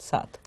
7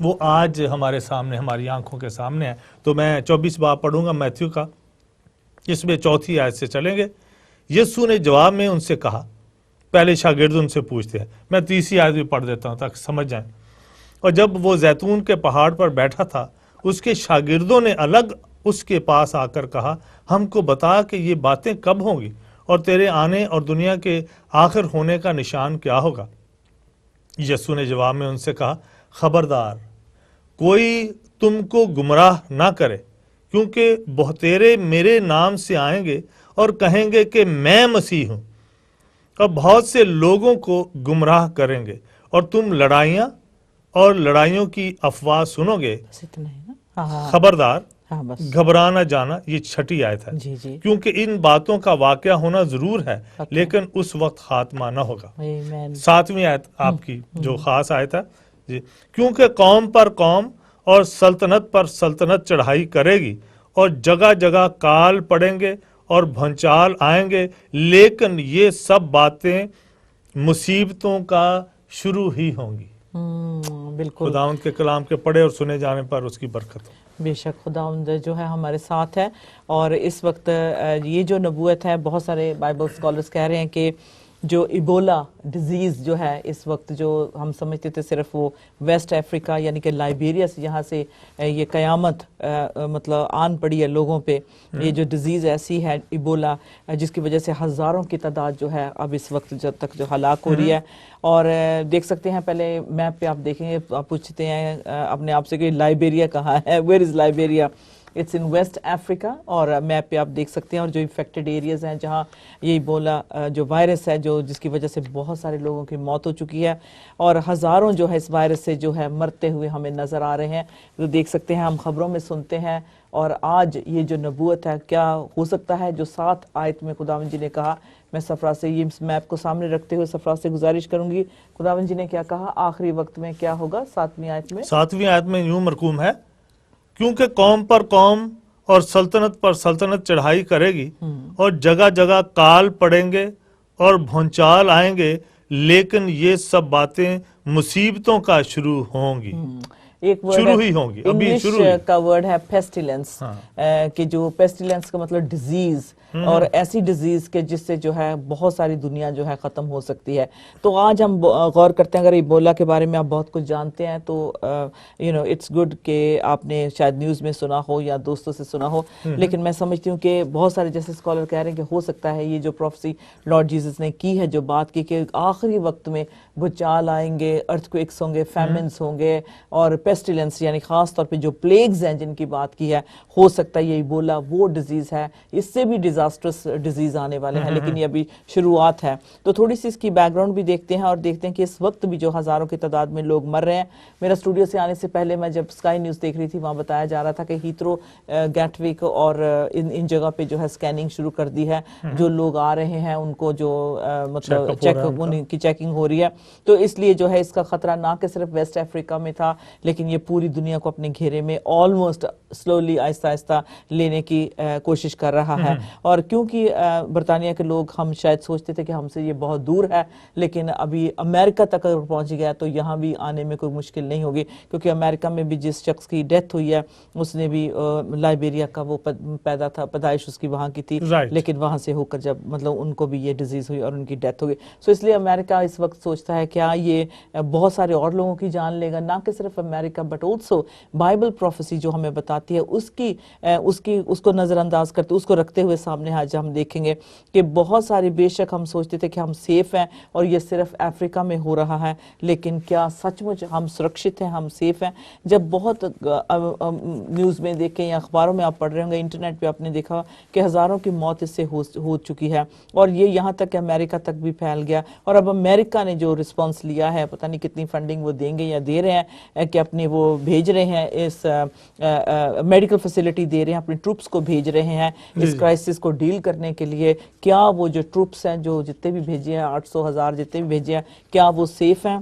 وہ آج ہمارے سامنے ہماری آنکھوں کے سامنے ہے. تو میں 24 باب پڑھوں گا میتھیو کا, اس میں 4 آیت سے چلیں گے. یسوع نے جواب میں ان سے کہا, پہلے شاگرد ان سے پوچھتے ہیں, میں 30 آیت بھی پڑھ دیتا ہوں تاکہ سمجھ جائیں. اور جب وہ زیتون کے پہاڑ پر بیٹھا تھا, اس کے شاگردوں نے الگ اس کے پاس آ کر کہا, ہم کو بتا کہ یہ باتیں کب ہوں گی اور تیرے آنے اور دنیا کے آخر ہونے کا نشان کیا ہوگا. یسوع نے جواب میں ان سے کہا, خبردار کوئی تم کو گمراہ نہ کرے, کیونکہ بہتیرے میرے نام سے آئیں گے اور کہیں گے کہ میں مسیح ہوں, اور بہت سے لوگوں کو گمراہ کریں گے, اور تم لڑائیاں اور لڑائیوں کی افواہ سنو گے. بس اتنا ہی نا. خبردار ہاں بس. گھبرا نہ جانا, یہ 6 آیت ہے. جی جی. کیونکہ ان باتوں کا واقعہ ہونا ضرور ہے, لیکن اس وقت خاتمہ نہ ہوگا. 7ویں آیت آپ کی جو خاص آیت ہے جی. کیونکہ قوم پر قوم اور سلطنت پر سلطنت چڑھائی کرے گی, اور جگہ جگہ کال پڑیں گے اور بھنچال آئیں گے, لیکن یہ سب باتیں مصیبتوں کا شروع ہی ہوں گی. بالکل. خداوند کے کلام کے پڑھے اور سنے جانے پر اس کی برکت ہو. بے شک خداوند جو ہے ہمارے ساتھ ہے. اور اس وقت یہ جو نبوت ہے, بہت سارے بائبل اسکالرز کہہ رہے ہیں کہ جو ایبولا ڈیزیز جو ہے اس وقت, جو ہم سمجھتے تھے صرف وہ ویسٹ افریقہ یعنی کہ لائبیریا سے جہاں سے یہ قیامت مطلب آن پڑی ہے لوگوں پہ, یہ جو ڈیزیز ایسی ہے ایبولا, جس کی وجہ سے ہزاروں کی تعداد جو ہے اب اس وقت جب تک جو ہلاک ہو رہی ہے. اور دیکھ سکتے ہیں, پہلے میپ پہ آپ دیکھیں گے, آپ پوچھتے ہیں اپنے آپ سے کہ لائبیریا کہاں ہے, where is Liberia, it's in West Africa. اور میپ پہ آپ دیکھ سکتے ہیں, اور جو انفیکٹڈ ایریاز ہیں جہاں یہ ایبولا جو وائرس ہے جو جس کی وجہ سے بہت سارے لوگوں کی موت ہو چکی ہے, اور ہزاروں جو ہے اس وائرس سے جو ہے مرتے ہوئے ہمیں نظر آ رہے ہیں. جو دیکھ سکتے ہیں ہم خبروں میں سنتے ہیں. اور آج یہ جو نبوت ہے, کیا ہو سکتا ہے جو 7 آیت میں خداوند جی نے کہا. میں سفرا سے یہ میپ کو سامنے رکھتے ہوئے سفرا سے گزارش کروں گی, خداوند جی نے کیا کہا آخری وقت میں کیا ہوگا 7ویں آیت میں. 7ویں آیت میں یوں مرقوم ہے, کیونکہ قوم پر قوم اور سلطنت پر سلطنت چڑھائی کرے گی, اور جگہ جگہ کال پڑیں گے اور بھونچال آئیں گے, لیکن یہ سب باتیں مصیبتوں کا شروع ہوں گی. ایک شروع ہی ہوں گی, ابھی شروع انگلش کا ورڈ ہے پیسٹیلنس, کہ جو پیسٹیلنس کا مطلب ڈیزیز, اور ایسی ڈیزیز کے جس سے جو ہے بہت ساری دنیا جو ہے ختم ہو سکتی ہے. تو آج ہم غور کرتے ہیں, اگر ایبولا کے بارے میں آپ بہت کچھ جانتے ہیں تو اٹس گڈ کہ آپ نے شاید نیوز میں سنا ہو یا دوستوں سے سنا ہو, لیکن میں سمجھتی ہوں کہ بہت سارے جیسے اسکالر کہہ رہے ہیں کہ ہو سکتا ہے یہ جو پروفیسی لارڈ جیسس نے کی ہے, جو بات کی کہ آخری وقت میں بھوچال آئیں گے, ارتھ کوئکس ہوں گے, فیمنس ہوں گے, اور پیسٹیلنس یعنی خاص طور پہ جو پلیگز ہیں جن کی بات کی ہے, ہو سکتا ہے یہ ایبولا وہ ڈیزیز ہے. اس سے بھی ڈیزاسٹرس ڈیزیز آنے والے ہیں, لیکن یہ ابھی شروعات ہے. تو تھوڑی سی اس کی بیک گراؤنڈ بھی دیکھتے ہیں, اور دیکھتے ہیں کہ اس وقت بھی جو ہزاروں کی تعداد میں لوگ مر رہے ہیں. میرا اسٹوڈیو سے آنے سے پہلے میں جب اسکائی نیوز دیکھ رہی تھی, وہاں بتایا جا رہا تھا کہ ہیترو, گیٹوک اور ان جگہ پہ جو ہے اسکیننگ شروع کر دی ہے. جو لوگ آ رہے ہیں ان کو جو مطلب ان کی چیکنگ ہو رہی ہے. تو اس لیے جو ہے اس کا خطرہ نہ کہ صرف ویسٹ افریقہ میں تھا, لیکن یہ پوری دنیا کو اپنے گھیرے میں آلموسٹ سلولی آہستہ آہستہ لینے کی کوشش کر رہا ہے. اور کیونکہ برطانیہ کے لوگ, ہم شاید سوچتے تھے کہ ہم سے یہ بہت دور ہے, لیکن ابھی امریکہ تک اگر پہنچ گیا تو یہاں بھی آنے میں کوئی مشکل نہیں ہوگی, کیونکہ امریکہ میں بھی جس شخص کی ڈیتھ ہوئی ہے اس نے بھی لائبیریا کا وہ پیدا تھا, پیدائش اس کی وہاں کی تھی, لیکن وہاں سے ہو کر جب مطلب ان کو بھی یہ ڈیزیز ہوئی اور ان کی ڈیتھ ہو گئی. سو اس لیے امریکہ اس وقت سوچتا ہے کیا یہ بہت سارے اور لوگوں کی جان لے گا, نہ کہ صرف امریکہ بٹ آلسو بائبل پروفیسی جو ہمیں بتاتی ہے اس کو نظر انداز کرتے, اس کو رکھتے ہوئے سامنے آج ہم دیکھیں گے کہ بہت سارے, بے شک ہم سوچتے تھے کہ ہم سیف ہیں اور یہ صرف افریقہ میں ہو رہا ہے, لیکن کیا سچ مچ ہم سرکشت ہیں, ہم سیف ہیں؟ جب بہت نیوز میں دیکھیں یا اخباروں میں آپ پڑھ رہے ہوں گے, انٹرنیٹ پہ آپ نے دیکھا کہ ہزاروں کی موت اس سے ہو چکی ہے, اور یہ یہاں تک کہ امریکہ تک بھی پھیل گیا. اور اب امریکہ نے جو رسپانس لیا ہے, پتہ نہیں کتنی فنڈنگ وہ دیں گے یا دے رہے ہیں, کہ اپنے وہ بھیج رہے ہیں, اس میڈیکل فیسلٹی دے رہے ہیں, اپنے ٹروپس کو بھیج رہے ہیں اس کرائسس کو ڈیل کرنے کے لیے. کیا وہ جو ٹروپس ہیں جو جتنے بھی بھیجے ہیں, 800,000 جتنے بھی بھیجے ہیں, کیا وہ سیف ہیں؟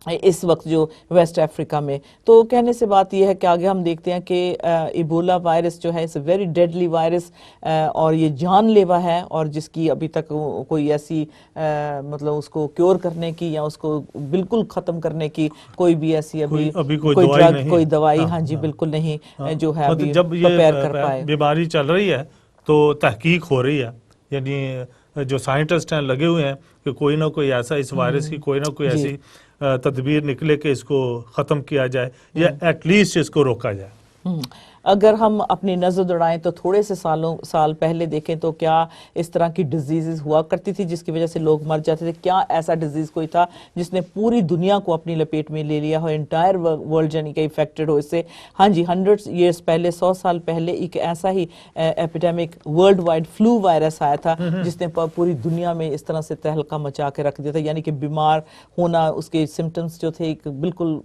اس وقت جو ویسٹ افریقہ میں. تو کہنے سے بات یہ ہے کہ آگے ہم دیکھتے ہیں کہ ایبولا وائرس جو ہے it's a very deadly virus اور یہ جان لیوا ہے اور جس کی ابھی تک کوئی ایسی مطلب اس کو کیور کرنے کی یا اس کو بالکل ختم کرنے کی کوئی بھی ایسی ابھی کوئی ڈرگ کوئی دوائی ہاں جی بالکل نہیں جو ہے ابھی پریپیئر کر پائے. بیماری چل رہی ہے تو تحقیق ہو رہی ہے, یعنی جو سائنٹسٹ ہیں لگے ہوئے ہیں کہ کوئی نہ کوئی ایسا اس وائرس کی کوئی نہ کوئی ایسی تدبیر نکلے کہ اس کو ختم کیا جائے یا ایٹ لیسٹ اس کو روکا جائے. اگر ہم اپنی نظر دوڑائیں تو تھوڑے سے سال پہلے دیکھیں تو کیا اس طرح کی ڈیزیز ہوا کرتی تھی جس کی وجہ سے لوگ مر جاتے تھے؟ کیا ایسا ڈیزیز کوئی تھا جس نے پوری دنیا کو اپنی لپیٹ میں لے لیا ہو, انٹائر ورلڈ یعنی کہ افیکٹڈ ہو اس سے؟ ہاں جی 100 ایئرز پہلے 100 سال پہلے ایک ایسا ہی epidemic worldwide flu virus آیا تھا جس نے پوری دنیا میں اس طرح سے تہلکہ مچا کے رکھ دیا تھا, یعنی کہ بیمار ہونا اس کے سمٹمز جو تھے بالکل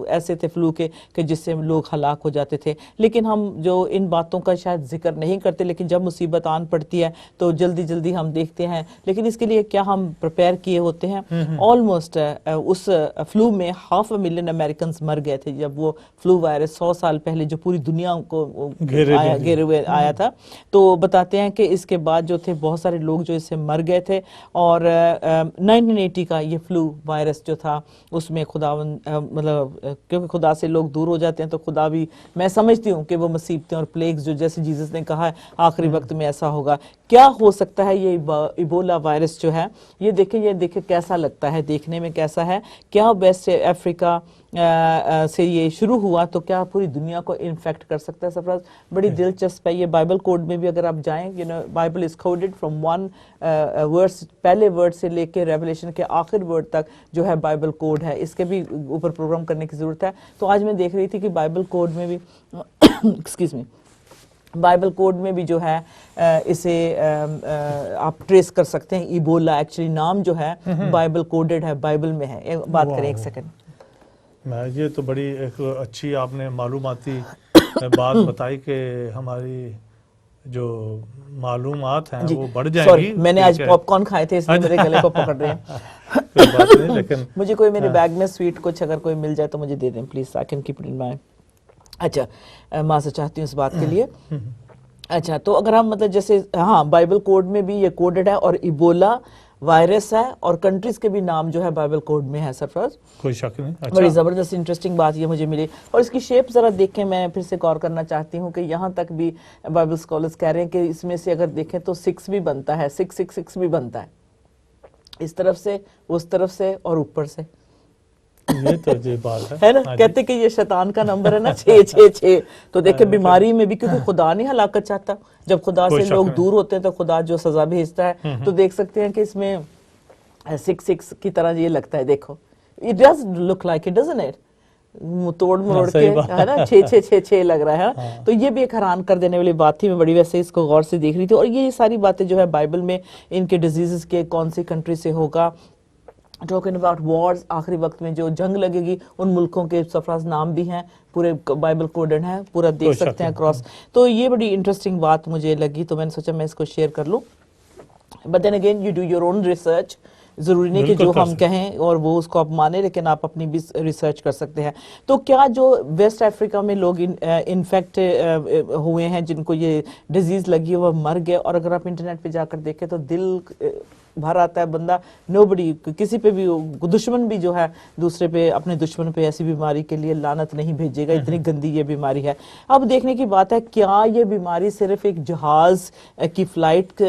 ایسے تھے فلو کے کہ جس سے لوگ ہلاک ہو جاتے تھے. لیکن ہم جو ان باتوں کا شاید ذکر نہیں کرتے, لیکن جب مصیبت آن پڑتی ہے تو جلدی ہم دیکھتے ہیں. لیکن اس کے لیے کیا ہم پریپیئر کیے ہوتے ہیں؟ آلموسٹ اس فلو میں 500,000 امریکنز مر گئے تھے جب وہ فلو وائرس 100 سال پہلے جو پوری دنیا کو گھیرے ہوئے آیا تھا. تو بتاتے ہیں کہ اس کے بعد جو تھے بہت سارے لوگ جو اس سے مر گئے تھے, اور 1980 کا یہ فلو وائرس جو تھا اس میں مطلب کیونکہ خدا سے لوگ دور ہو جاتے ہیں تو خدا بھی میں سمجھتی ہوں کہ وہ مصیبتیں اور پلیگز جو جیسے جیسس نے کہا ہے آخری وقت میں ایسا ہوگا. کیا ہو سکتا ہے یہ ایبولا وائرس جو ہے؟ یہ دیکھیں کیسا لگتا ہے, دیکھنے میں کیسا ہے. کیا ویسٹ افریقہ سے یہ شروع ہوا تو کیا پوری دنیا کو انفیکٹ کر سکتا ہے؟ سرفراز بڑی دلچسپ ہے یہ. بائبل کوڈ میں بھی اگر آپ جائیں Bible is coded from 1 word, پہلے ورڈ سے لے کے ریولیشن کے آخر ورڈ تک جو ہے بائبل کوڈ ہے. اس کے بھی اوپر پروگرام کرنے کی ضرورت ہے. تو آج میں دیکھ رہی تھی کہ بائبل کوڈ میں بھی ایکسکیوز می بائبل کوڈ میں بھی جو ہے اسے آپ ٹریس کر سکتے ہیں. ایبولا ایکچولی نام جو ہے بائبل کوڈڈ ہے, بائبل میں ہے. بات کریں ایک سیکنڈ. یہ تو بڑی ایک اچھی آپ نے معلوماتی بات بتائی کہ ہماری جو معلومات ہیں وہ بڑھ جائیں گی. میں نے آج پاپ کارن کھائے تھے اس لیے میرے گلے کو پکڑ رہے ہیں. لیکن مجھے کوئی میرے بیگ میں سویٹ کچھ اگر کوئی مل جائے تو مجھے دے دیں please, I can keep it in my. اچھا ماں سے چاہتی ہوں اس بات کے لیے. اچھا تو اگر ہم مطلب جیسے ہاں بائبل کوڈ میں بھی یہ کوڈڈ ہے اور ایبولا وائرس ہے اور کنٹریز کے بھی نام جو ہے بائبل کوڈ میں ہے. سرفراز کوئی شک نہیں. بڑی زبردست انٹرسٹنگ بات یہ مجھے ملی. اور اس کی شیپ ذرا دیکھیں, میں پھر سے غور کرنا چاہتی ہوں کہ یہاں تک بھی بائبل اسکالرز کہہ رہے ہیں کہ اس میں سے اگر دیکھیں تو 6 بھی بنتا ہے, 666 بھی بنتا ہے, اس طرف سے اس طرف سے اور اوپر سے. یہ تو یہ بات ہے نا, کہتے کہ یہ شیطان کا نمبر ہے نا 666. تو دیکھیں بیماری میں بھی کیونکہ خدا نہیں ہلاکت چاہتا, جب خدا سے لوگ دور ہوتے ہیں تو خدا جو سزا بھیجتا ہے. تو دیکھ سکتے ہیں کہ اس میں 66 کی طرح یہ لگتا ہے. دیکھو it does look like it, doesn't it? توڑ مروڑ کے ہے نا 666 لگ رہا ہے. تو یہ بھی ایک حیران کر دینے والی بات تھی. میں بڑی ویسے اس کو غور سے دیکھ رہی تھی, اور یہ ساری باتیں جو ہے بائبل میں ان کے ڈیزیزز کے کون سی کنٹری سے ہوگا, ٹاکنگ اباؤٹ وارز, آخری وقت میں جو جنگ لگے گی ان ملکوں کے سرفراز نام بھی ہیں پورے بائبل کوڈڈ ہیں, پورا دیکھ سکتے ہیں کراس. تو یہ بڑی انٹرسٹنگ بات مجھے لگی تو میں نے سوچا میں اس کو شیئر کر لوں. But then again you do your own research. ضروری نہیں کہ جو ہم کہیں اور وہ اس کو آپ مانیں, لیکن آپ اپنی بھی ریسرچ کر سکتے ہیں. تو کیا جو ویسٹ افریقہ میں لوگ انفیکٹ ہوئے ہیں جن کو یہ ڈیزیز لگی ہے وہ مر گئے, اور اگر آپ انٹرنیٹ پہ جا کر دیکھیں تو دل بھر آتا ہے بندہ. نوبڈی کسی پہ بھی دشمن بھی جو ہے دوسرے پہ اپنے دشمن پہ ایسی بیماری کے لیے لعنت نہیں بھیجے گا, اتنی گندی یہ بیماری ہے. اب دیکھنے کی بات ہے کیا یہ بیماری صرف ایک جہاز کی فلائٹ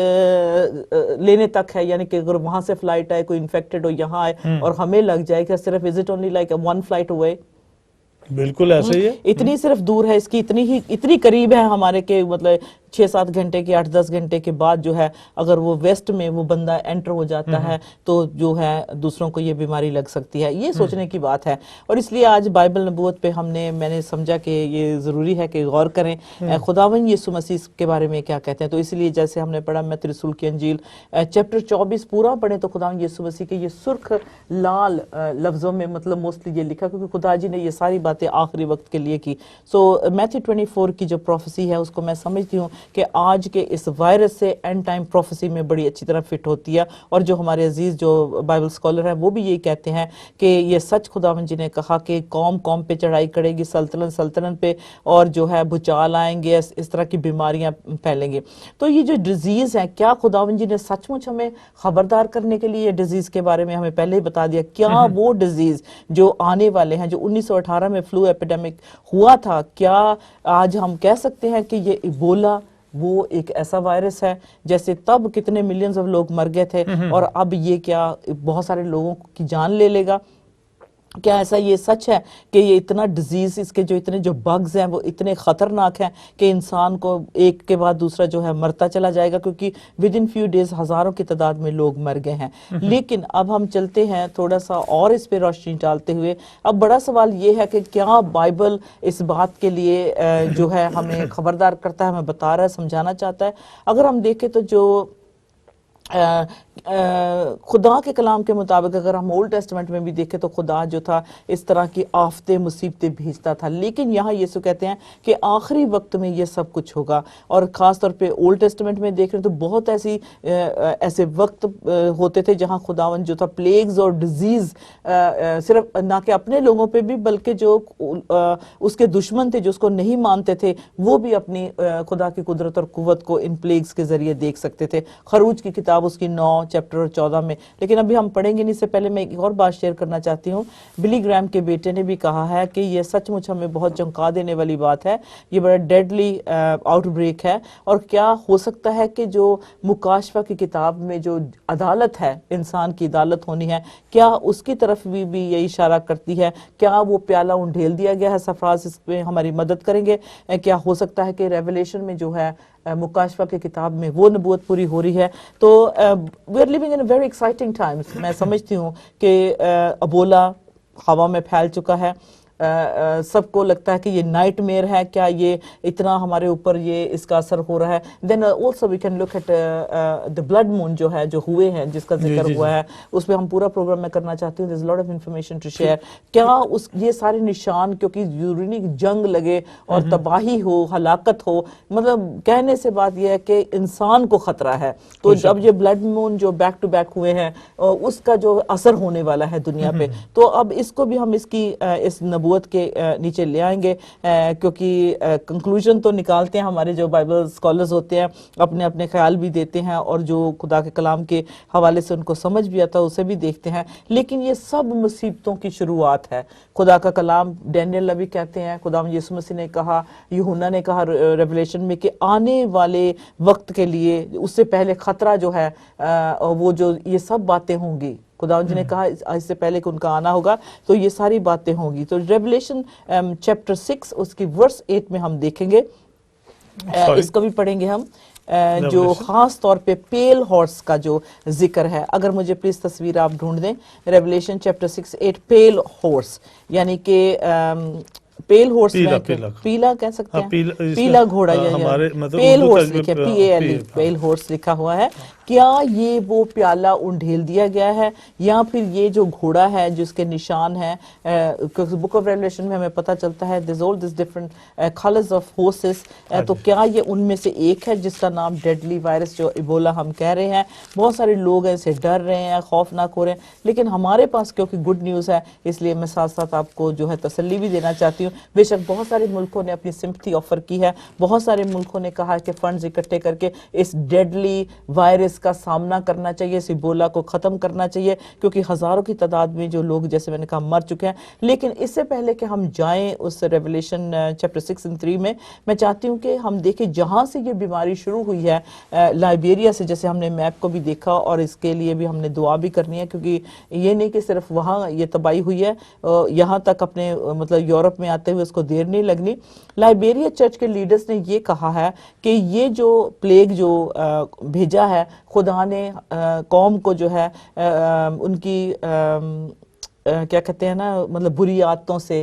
لینے تک ہے, یعنی کہ اگر وہاں سے فلائٹ آئے کوئی انفیکٹڈ ہو یہاں آئے اور ہمیں لگ جائے کہ صرف is it only like 1 flight away? بالکل ایسے ہی ہے. اتنی صرف دور ہے اس کی, اتنی قریب ہے ہمارے کہ مطلب 6-7 گھنٹے کے 8-10 گھنٹے کے بعد جو ہے اگر وہ ویسٹ میں وہ بندہ انٹر ہو جاتا ہے تو جو ہے دوسروں کو یہ بیماری لگ سکتی ہے. یہ سوچنے کی بات ہے, اور اس لیے آج بائبل نبوت پہ میں نے سمجھا کہ یہ ضروری ہے کہ غور کریں خداوند یسوع مسیح کے بارے میں کیا کہتے ہیں. تو اس لیے جیسے ہم نے پڑھا متی رسول کی انجیل چیپٹر 24 پورا پڑھیں تو خداوند یسوع مسیح کے یہ سرخ لال لفظوں میں مطلب موسٹلی یہ لکھا کیونکہ خدا جی نے یہ ساری باتیں آخری وقت کے لیے کی. سو میتھیو 24 کی جو پروفیسی ہے اس کو میں سمجھتی ہوں کہ آج کے اس وائرس سے اینڈ ٹائم پروفیسی میں بڑی اچھی طرح فٹ ہوتی ہے. اور جو ہمارے عزیز جو بائبل اسکالر ہیں وہ بھی یہی کہتے ہیں کہ یہ سچ خداوند جی نے کہا کہ قوم قوم پہ چڑھائی کرے گی, سلطنت سلطنت پہ, اور جو ہے بھوچال آئیں گے, اس طرح کی بیماریاں پھیلیں گے. تو یہ جو ڈیزیز ہیں, کیا خداوند جی نے سچ مچ ہمیں خبردار کرنے کے لیے یہ ڈیزیز کے بارے میں ہمیں پہلے ہی بتا دیا؟ کیا وہ ڈیزیز جو آنے والے ہیں, جو 1918 میں فلو ایپیڈیمک ہوا تھا, کیا آج ہم کہہ سکتے ہیں کہ یہ ایبولا وہ ایک ایسا وائرس ہے جیسے تب کتنے ملینز آف لوگ مر گئے تھے اور اب یہ کیا بہت سارے لوگوں کی جان لے لے گا؟ کیا ایسا یہ سچ ہے کہ یہ اتنا ڈیزیز, اس کے جو اتنے جو بگز ہیں وہ اتنے خطرناک ہیں کہ انسان کو ایک کے بعد دوسرا جو ہے مرتا چلا جائے گا, کیونکہ ود ان فیو ڈیز ہزاروں کی تعداد میں لوگ مر گئے ہیں. لیکن اب ہم چلتے ہیں تھوڑا سا اور اس پہ روشنی ڈالتے ہوئے. اب بڑا سوال یہ ہے کہ کیا بائبل اس بات کے لیے جو ہے ہمیں خبردار کرتا ہے, ہمیں بتا رہا ہے, سمجھانا چاہتا ہے؟ اگر ہم دیکھیں تو جو خدا کے کلام کے مطابق اگر ہم اولڈ ٹیسٹمنٹ میں بھی دیکھیں تو خدا جو تھا اس طرح کی آفتیں مصیبتیں بھیجتا تھا, لیکن یہاں یسوع کہتے ہیں کہ آخری وقت میں یہ سب کچھ ہوگا. اور خاص طور پہ اولڈ ٹیسٹمنٹ میں دیکھ رہے تو بہت ایسے وقت ہوتے تھے جہاں خداوند جو تھا پلیگز اور ڈیزیز صرف نہ کہ اپنے لوگوں پہ بھی بلکہ جو اس کے دشمن تھے, جو اس کو نہیں مانتے تھے, وہ بھی اپنی خدا کی قدرت اور قوت کو ان پلیگز کے ذریعے دیکھ سکتے تھے. خروج کی کتاب اس کی 9 چیپٹر 14 میں. لیکن ابھی ہم پڑھیں گے نہیں, اس سے پہلے میں ایک اور بات شیئر کرنا چاہتی ہوں. بلی گرام کے بیٹے نے بھی کہا ہے کہ یہ سچ مچ ہمیں بہت چونکا دینے والی بات ہے, یہ بڑا ڈیڈلی آؤٹ بریک ہے. اور کیا ہو سکتا ہے کہ جو مکاشفہ کی کتاب میں جو عدالت ہے, انسان کی عدالت ہونی ہے, کیا اس کی طرف بھی یہ اشارہ کرتی ہے؟ کیا وہ پیالہ انڈھیل دیا گیا ہے؟ سفراز اس پہ ہماری مدد کریں گے. کیا ہو سکتا ہے کہ ریولیشن میں جو ہے مکاشفہ کی کتاب میں وہ نبوت پوری ہو رہی ہے؟ تو we are living in very exciting times. میں سمجھتی ہوں کہ ایبولا ہوا میں پھیل چکا ہے. سب کو لگتا ہے کہ یہ نائٹ میئر ہے, کیا یہ اتنا ہمارے اوپر یہ اس کا اثر ہو رہا ہے. Then also we can look at the blood moon جو ہے, جو ہوئے ہیں, جس کا ذکر ہوا ہے, اس پہ ہم پورا پروگرام میں کرنا چاہتی ہوں. There is lot of information to share. کیا یہ سارے نشان, کیونکہ ضروری جنگ لگے اور تباہی ہو, ہلاکت ہو, مطلب کہنے سے بات یہ ہے کہ انسان کو خطرہ ہے. تو جب یہ بلڈ مون جو بیک ٹو بیک ہوئے ہیں, اس کا جو اثر ہونے والا ہے دنیا پہ, تو اب اس کو بھی ہم اس نبوت کے نیچے لے آئیں گے, کیونکہ کنکلوژن تو نکالتے ہیں ہمارے جو بائبل اسکالرز ہوتے ہیں, اپنے اپنے خیال بھی دیتے ہیں, اور جو خدا کے کلام کے حوالے سے ان کو سمجھ بھی آتا ہے اسے بھی دیکھتے ہیں. لیکن یہ سب مصیبتوں کی شروعات ہے. خدا کا کلام ڈینیل نبی کہتے ہیں, خدا یسوع مسیح نے کہا, یوحنا نے کہا ریولیشن میں کہ آنے والے وقت کے لیے اس سے پہلے خطرہ جو ہے وہ جو یہ سب باتیں ہوں گی. خداوند جی نے کہا اس سے پہلے کہ ان کا آنا ہوگا تو یہ ساری باتیں ہوں گی. تو ریولیشن چیپٹر 6 اس کی ورس 8 میں ہم دیکھیں گے, اس کو بھی پڑھیں گے ہم, جو خاص طور پہ پیل ہارس کا جو ذکر ہے. اگر مجھے پلیز تصویر آپ ڈھونڈ دیں. ریولیشن چیپٹر 6:8 پیل ہارس, یعنی کہ پیل ہورس پیلا کہہ سکتے ہیں, پیلا گھوڑا, پیل ہورس لکھے, PALE, پیل ہورس لکھا ہوا ہے. کیا یہ وہ پیالہ انڈھیل دیا گیا ہے, یا پھر یہ جو گھوڑا ہے جس کے نشان ہیں, بک آف ریولیشن میں ہمیں پتہ چلتا ہے there's all these different colors of horses, تو کیا یہ ان میں سے ایک ہے جس کا نام ڈیڈلی وائرس جو ایبولا ہم کہہ رہے ہیں؟ بہت سارے لوگ ایسے ڈر رہے ہیں, خوفناک ہو رہے ہیں, لیکن ہمارے پاس کیونکہ گڈ نیوز ہے, اس لیے میں ساتھ ساتھ آپ کو جو ہے تسلی بھی دینا چاہتی ہوں. بے شک بہت سارے ملکوں نے اپنی سمپتھی آفر کی ہے, بہت سارے ملکوں نے کہا کہ فنڈز اکٹھے کر کے اس ڈیڈلی وائرس کا سامنا کرنا چاہیے, اس ایبولا کو ختم کرنا چاہیے, کیونکہ ہزاروں کی تعداد میں جو لوگ جیسے میں نے کہا مر چکے ہیں. لیکن اس سے پہلے کہ ہم جائیں اس ریولیشن چیپٹر 6:3 میں چاہتی ہوں کہ ہم دیکھیں جہاں سے یہ بیماری شروع ہوئی ہے, لائبیریا سے, جیسے ہم نے میپ کو بھی دیکھا, اور اس کے لیے بھی ہم نے دعا بھی کرنی ہے, کیونکہ یہ نہیں کہ صرف وہاں یہ تباہی ہوئی ہے, یہاں تک اپنے مطلب یورپ میں آتے ہوئے اس کو دیر نہیں لگنی. لائبیریا چرچ کے لیڈرز نے یہ کہا ہے کہ یہ جو پلیگ جو بھیجا ہے, خدا نے قوم کو جو ہے ان کی کیا کہتے ہیں نا, مطلب بری عادتوں سے,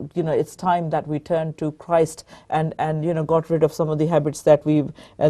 it's time that we turn to Christ and got rid of some of the habits that we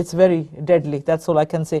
it's very deadly, that's all I can say।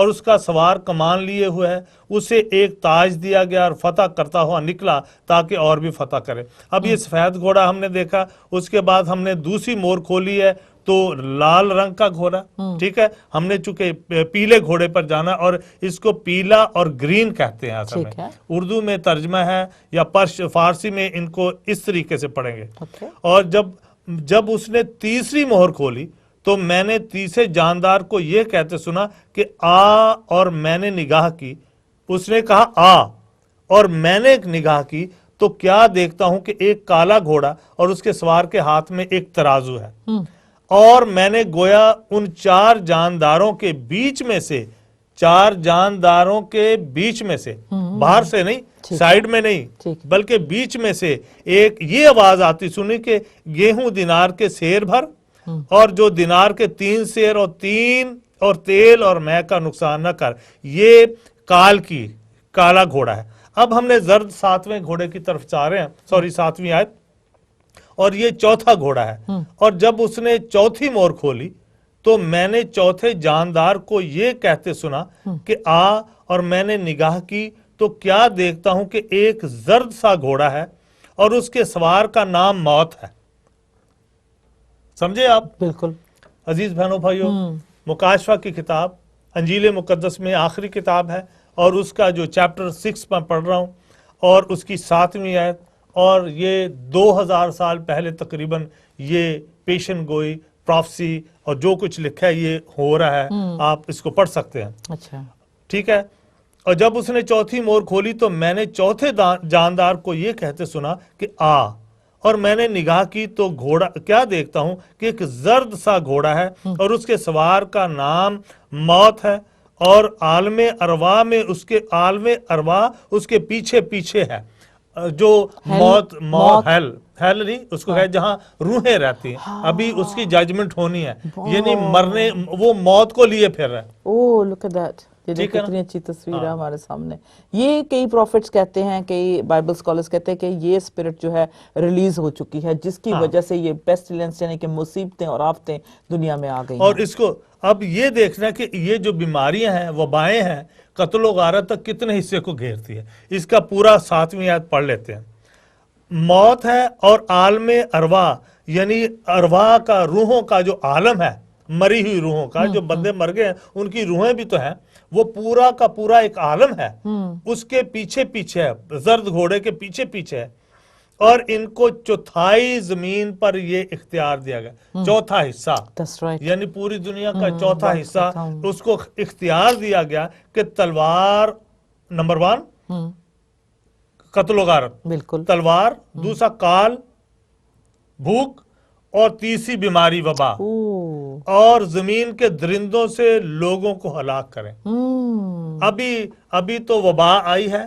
اور اس کا سوار کمان لیے ہوئے ہے، اسے ایک تاج دیا گیا اور فتح کرتا ہوا نکلا تاکہ اور بھی فتح کرے۔ اب یہ سفید گھوڑا ہم نے دیکھا، اس کے بعد ہم نے دوسری مور کھولی ہے تو لال رنگ کا گھوڑا، ٹھیک ہے، ہم نے چونکہ پیلے گھوڑے پر جانا اور اس کو پیلا اور گرین کہتے ہیں اصل میں، اردو میں ترجمہ ہے یا فارسی میں ان کو اس طریقے سے پڑھیں گے۔ اور جب اس نے تیسری مہر کھولی تو میں نے تیسرے جاندار کو یہ کہتے سنا کہ آ، اور میں نے نگاہ کی، اس نے کہا آ، اور میں نے ایک نگاہ کی تو کیا دیکھتا ہوں کہ ایک کالا گھوڑا اور اس کے سوار کے ہاتھ میں ایک ترازو ہے، اور میں نے گویا ان چار جانداروں کے بیچ میں سے، چار جانداروں کے بیچ میں سے، باہر سے نہیں، سائیڈ میں نہیں، بلکہ بیچ میں سے ایک یہ آواز آتی سنی کہ گیہوں دینار کے سیر بھر، اور جو دینار کے 3 سیر اور تیل اور مے کا نقصان نہ کر، یہ کالا گھوڑا ہے۔ اب ہم نے زرد 7ویں گھوڑے کی طرف جا رہے ہیں، 7ویں آیت، اور یہ چوتھا گھوڑا ہے۔ اور جب اس نے چوتھی مور کھولی تو میں نے چوتھے جاندار کو یہ کہتے سنا کہ آ، اور میں نے نگاہ کی تو کیا دیکھتا ہوں کہ ایک زرد سا گھوڑا ہے اور اس کے سوار کا نام موت ہے۔ سمجھے آپ؟ بالکل عزیز بہنوں بھائیوں، مکاشفہ کی کتاب انجیل مقدس میں آخری کتاب ہے، اور اس کا جو چیپٹر 6 میں پڑھ رہا ہوں، اور اس کی 7ویں آیت، اور یہ 2000 سال پہلے تقریباً یہ پیشن گوئی، پروفیسی اور جو کچھ لکھا ہے یہ ہو رہا ہے، آپ اس کو پڑھ سکتے ہیں۔ اچھا، ٹھیک ہے۔ اور جب اس نے چوتھی مور کھولی تو میں نے چوتھے جاندار کو یہ کہتے سنا کہ آ، اور میں نے نگاہ کی تو گھوڑا کیا دیکھتا ہوں کہ ایک زرد سا گھوڑا ہے اور اس کے سوار کا نام موت ہے، اور عالم ارواح میں عالم ارواح اس کے پیچھے پیچھے ہے، جو موت ہیل نہیں، اس کو ہے جہاں روحیں رہتی ہیں، ابھی اس کی ججمنٹ ہونی ہے، یعنی مرنے، وہ موت کو لیے پھر رہا ہے۔ اوہ لک ایٹ دیٹ، یہ کتنی اچھی تصویر ہے ہمارے سامنے۔ یہ کئی پروفٹس کہتے ہیں، کئی بائبل سکولرز کہتے ہیں کہ یہ اسپرٹ جو ہے ریلیز ہو چکی ہے، جس کی وجہ سے یہ پیسٹیلنس یعنی کہ مصیبتیں اور آفتیں دنیا میں آ گئی ہیں۔ اور اس کو اب یہ دیکھنا کہ یہ جو بیماریاں ہیں، وبائیں ہیں، قتل و غارت تک کتنے حصے کو گھیرتی ہے، اس کا پورا 7ویں آیت پڑھ لیتے ہیں۔ موت ہے اور عالم ارواح، یعنی ارواح کا، روحوں کا جو عالم ہے، مری ہوئی روحوں کا، جو بندے مر گئے ہیں ان کی روحیں بھی تو ہیں، وہ پورا کا پورا ایک عالم ہے، اس کے پیچھے پیچھے ہے، زرد گھوڑے کے پیچھے پیچھے ہے، اور ان کو چوتھائی زمین پر یہ اختیار دیا گیا، چوتھا حصہ، یعنی پوری دنیا کا چوتھا حصہ اس کو اختیار دیا گیا کہ تلوار، نمبر 1 قتل و غارت، بالکل، تلوار، دوسرا کال، بھوک، اور تیسری بیماری، وبا، اور زمین کے درندوں سے لوگوں کو ہلاک کریں۔ ابھی تو وبا آئی ہے،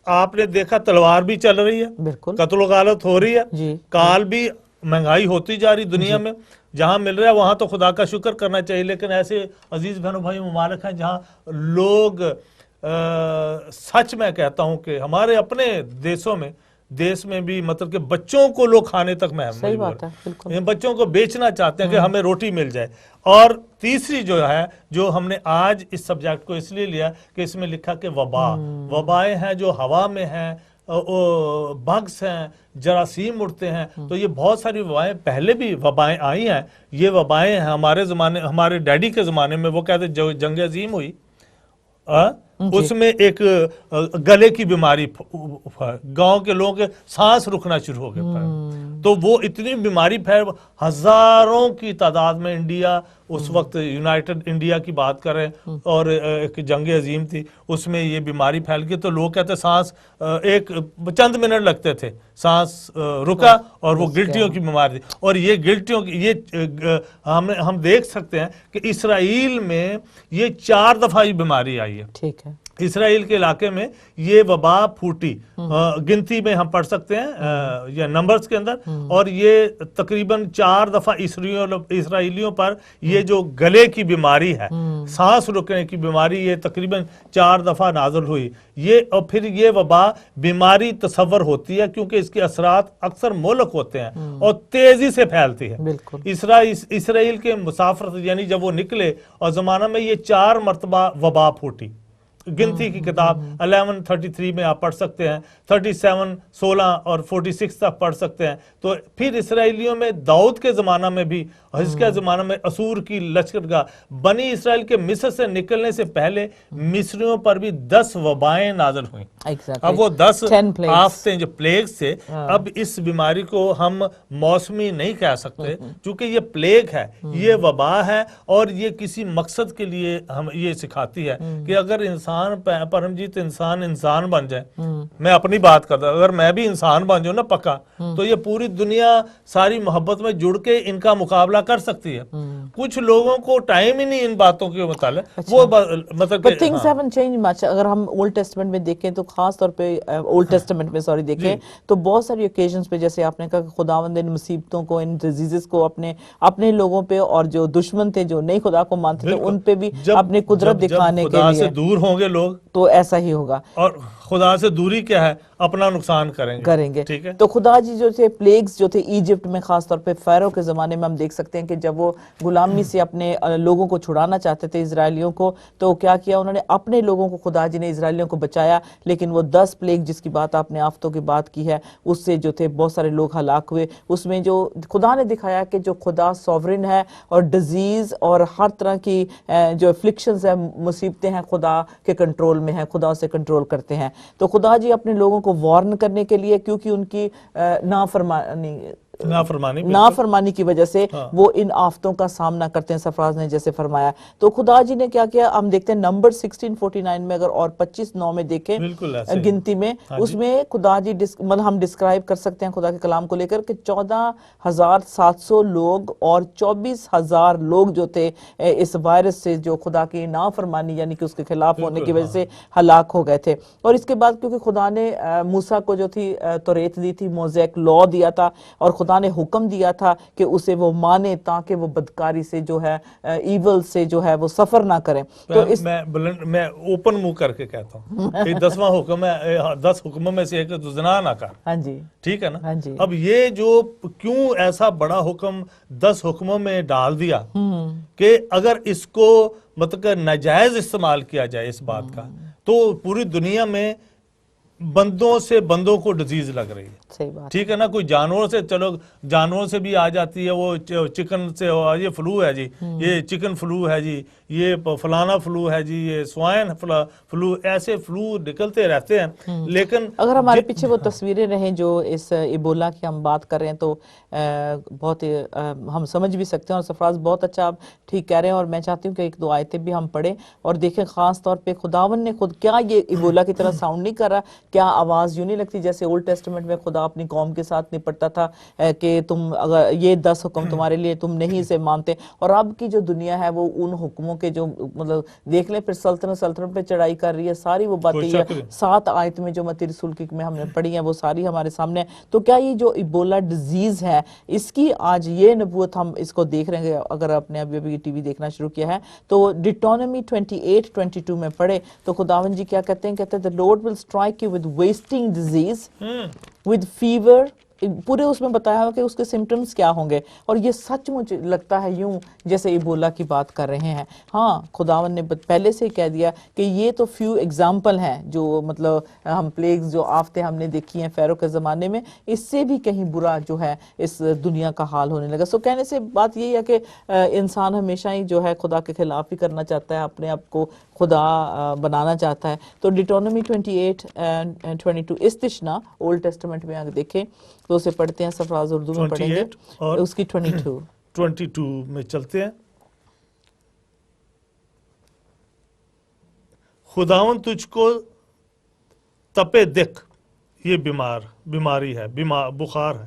آپ نے دیکھا تلوار بھی چل رہی ہے، بالکل، قتل و غارت ہو رہی ہے، کال بھی، مہنگائی ہوتی جا رہی دنیا میں، جہاں مل رہا ہے وہاں تو خدا کا شکر کرنا چاہیے، لیکن ایسے عزیز بہنوں بھائی ممالک ہیں جہاں لوگ، سچ میں کہتا ہوں کہ ہمارے اپنے دیس میں بھی مطلب کہ بچوں کو لوگ کھانے تک مجبور ہیں، بچوں کو بیچنا چاہتے ہیں کہ ہمیں روٹی مل جائے۔ اور تیسری جو ہے، جو ہم نے آج اس سبجیکٹ کو اس لیے لیا کہ اس میں لکھا کہ وبائیں ہیں جو ہوا میں ہیں، بگس ہیں، جراثیم اڑتے ہیں، تو یہ بہت ساری وبائیں، پہلے بھی وبائیں آئی ہیں، یہ وبائیں ہیں ہمارے زمانے، ہمارے ڈیڈی کے زمانے میں، وہ کہتے ہیں جنگ عظیم ہوئی، اس میں ایک گلے کی بیماری، گاؤں کے لوگوں کے سانس رکنا شروع ہو گیا، تو وہ اتنی بیماری پھیل، ہزاروں کی تعداد میں انڈیا، اس وقت یونائٹڈ انڈیا کی بات کر رہے ہیں، اور ایک جنگ عظیم تھی، اس میں یہ بیماری پھیل گئی، تو لوگ کہتے سانس ایک چند منٹ لگتے تھے، سانس رکا، اور وہ گلٹیوں کی بیماری تھی۔ اور یہ گلٹیوں کی، یہ ہم دیکھ سکتے ہیں کہ اسرائیل میں یہ 4 دفعہ یہ بیماری آئی ہے، ٹھیک ہے، اسرائیل کے علاقے میں یہ وبا پھوٹی. گنتی میں ہم پڑھ سکتے ہیں یا نمبرز کے اندر, اور یہ تقریباً 4 دفعہ اسرائیلیوں پر یہ جو گلے کی بیماری ہے, سانس رکنے کی بیماری, یہ تقریباً 4 دفعہ نازل ہوئی. یہ اور پھر یہ وبا بیماری تصور ہوتی ہے کیونکہ اس کے اثرات اکثر مہلک ہوتے ہیں اور تیزی سے پھیلتی ہے. اسرائیل کے مسافرت یعنی جب وہ نکلے اور زمانہ میں یہ 4 مرتبہ وبا پھوٹی. گنتی کی کتاب 11:33 میں آپ پڑھ سکتے ہیں, 37, 16 اور 46 تک پڑھ سکتے ہیں. تو پھر اسرائیلیوں میں داؤد کے زمانہ میں بھی, اس کے زمانہ میں اسور کی لشکرگاہ, بنی اسرائیل کے مصر سے نکلنے سے پہلے مصریوں پر بھی 10 وبائیں نازل ہوئیں. اب وہ 10 آفتیں جو پلیگز تھے, اب اس بیماری کو ہم موسمی نہیں کہہ سکتے چونکہ یہ پلیگ ہے, یہ وبا ہے, اور یہ کسی مقصد کے لیے ہم یہ سکھاتی ہے کہ اگر انسان پرمجیت انسان بن جائے. میں اپنی بات کرتا ہوں, اگر میں بھی انسان بن جاؤں نا پکا, تو یہ پوری دنیا ساری محبت میں جڑ کے ان کا مقابلہ کر سکتی ہے. کچھ لوگوں کو ٹائم ہی نہیں ان باتوں کے متعلق. وہ مطلب But things haven't changed much. اگر ہم اولڈ ٹیسٹمنٹ میں دیکھیں تو خاص طور پہ اولڈ ٹیسٹمنٹ میں دیکھیں تو بہت ساری اوکیزنز پہ جیسے آپ نے کہا کہ خداوند ان مصیبتوں کو, ان ڈیزیزز کو اپنے لوگوں پہ, اور جو دشمن تھے جو نہیں خدا کو مانتے تھے ان پہ بھی اپنی قدرت دکھانے کے لیے. خدا سے دور ہوں گے لوگ تو ایسا ہی ہوگا, اور خدا سے دوری کیا ہے, اپنا نقصان کریں گے. ٹھیک ہے. تو خدا جی جو تھے پلیگز جو تھے ایجپٹ میں, خاص طور پہ فیرو کے زمانے میں ہم دیکھ سکتے ہیں کہ جب وہ غلامی سے اپنے لوگوں کو چھڑانا چاہتے تھے اسرائیلیوں کو, تو کیا کیا انہوں نے, اپنے لوگوں کو خدا جی نے اسرائیلیوں کو بچایا, لیکن وہ 10 پلیگ جس کی بات آپ نے آفتوں کی بات کی ہے, اس سے جو تھے بہت سارے لوگ ہلاک ہوئے. اس میں جو خدا نے دکھایا کہ جو خدا سوورن ہے, اور ڈیزیز اور ہر طرح کی جو افلکشنز ہیں, مصیبتیں ہیں, خدا کے کنٹرول میں ہیں, خدا سے کنٹرول کرتے ہیں. تو خدا جی اپنے لوگوں کو وارن کرنے کے لیے, کیونکہ ان کی نافرمانی کی وجہ سے وہ ان آفتوں کا سامنا کرتے ہیں, سفراز نے جیسے فرمایا. تو خدا جی نے کیا کیا, ہم دیکھتے ہیں نمبر 16:49 میں اگر اور 25:9 میں دیکھیں گنتی میں, اس میں خدا جی مطلب ہم ڈسکرائب کر سکتے ہیں خدا کے کلام کو لے کر کہ 14,700 لوگ اور 24,000 لوگ جو تھے اس وائرس سے, جو خدا کی نافرمانی یعنی کہ اس کے خلاف ہونے کی وجہ سے ہلاک ہو گئے تھے. اور اس کے بعد کیونکہ خدا نے موسیٰ کو جو تھی توریت دی تھی, موزیک لا دیا تھا, اور خدا نے حکم دیا تھا کہ اسے وہ مانے تاکہ وہ بدکاری سے جو ہے, ایول سے جو ہے وہ سفر نہ کریں. تو میں اوپن منہ کر کے کہتا ہوں کہ 10واں حکم ہے, 10 حکموں میں سے ایک تو زنا نہ کر. ہاں جی, ٹھیک ہے نا. اب یہ جو کیوں ایسا بڑا حکم 10 حکموں میں ڈال دیا کہ اگر اس کو مطلب کہ ناجائز استعمال کیا جائے اس بات کا, تو پوری دنیا میں بندوں سے بندوں کو ڈیزیز لگ رہی ہے. صحیح بات. ٹھیک ہے نا. کوئی جانور سے, چلو جانور سے بھی آ جاتی ہے, وہ چکن سے, یہ فلو ہے جی, یہ چکن فلو ہے جی, یہ فلانا فلو ہے جی, یہ سوائن فلو, ایسے فلو نکلتے رہتے ہیں. لیکن اگر ہمارے پیچھے وہ تصویریں رہیں جو اس ایبولا کی ہم بات کر رہے ہیں, تو بہت ہم سمجھ بھی سکتے ہیں, اور سفراز بہت اچھا آپ ٹھیک کہہ رہے ہیں. اور میں چاہتی ہوں کہ 1-2 آیتیں بھی ہم پڑھیں اور دیکھیں خاص طور پہ خداوند نے خود, کیا یہ ایبولا کی طرح ساؤنڈ نہیں کر رہا, کیا آواز یوں نہیں لگتی جیسے اولڈ ٹیسٹمنٹ میں خدا اپنی قوم کے ساتھ نپٹتا تھا کہ تم اگر یہ 10 حکم تمہارے لیے, تم نہیں اسے مانتے. اور اب کی جو دنیا ہے وہ ان حکموں کے جو مطلب دیکھ لیں, پھر سلطنت پہ چڑھائی کر رہی ہے, ساری وہ باتیں 7 آیت میں جو متی رسول کی میں ہم نے پڑھی ہیں وہ ساری ہمارے سامنے. تو کیا یہ جو ایبولا ڈیزیز ہے, اس کی آج یہ نبوت ہم اس کو دیکھ رہے ہیں. اگر آپ نے ابھی ٹی وی دیکھنا شروع کیا ہے تو ڈیٹونمی 28:22 میں پڑھے تو خداوند جی کیا کہتے ہیں, کہتے ہیں the Lord will strike you with wasting disease, with fever. پورے اس میں بتایا ہوا کہ اس کے سمٹمز کیا ہوں گے, اور یہ سچ مجھے لگتا ہے یوں جیسے ایبولا کی بات کر رہے ہیں. ہاں خداوند نے پہلے سے ہی کہہ دیا کہ یہ تو فیو ایگزامپل ہیں, جو مطلب ہم پلیگز جو آفتیں ہم نے دیکھی ہیں فیرو کے زمانے میں, اس سے بھی کہیں برا جو ہے اس دنیا کا حال ہونے لگا. سو کہنے سے بات یہی ہے کہ انسان ہمیشہ ہی جو ہے خدا کے خلاف ہی کرنا چاہتا ہے, اپنے آپ کو خدا بنانا چاہتا ہے. تو ڈیٹونمی 28:22 استشنا اولڈ ٹیسٹمنٹ میں اگر دیکھیں تو اسے پڑھتے ہیں, سفراز اردو میں پڑھیں گے, اور اس کی 22 میں چلتے ہیں. خداوند تجھ کو تپے دکھ, یہ بیماری ہے, بخار ہے,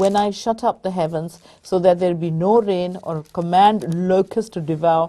when I shut up the heavens so that there be no rain, or command locusts to devour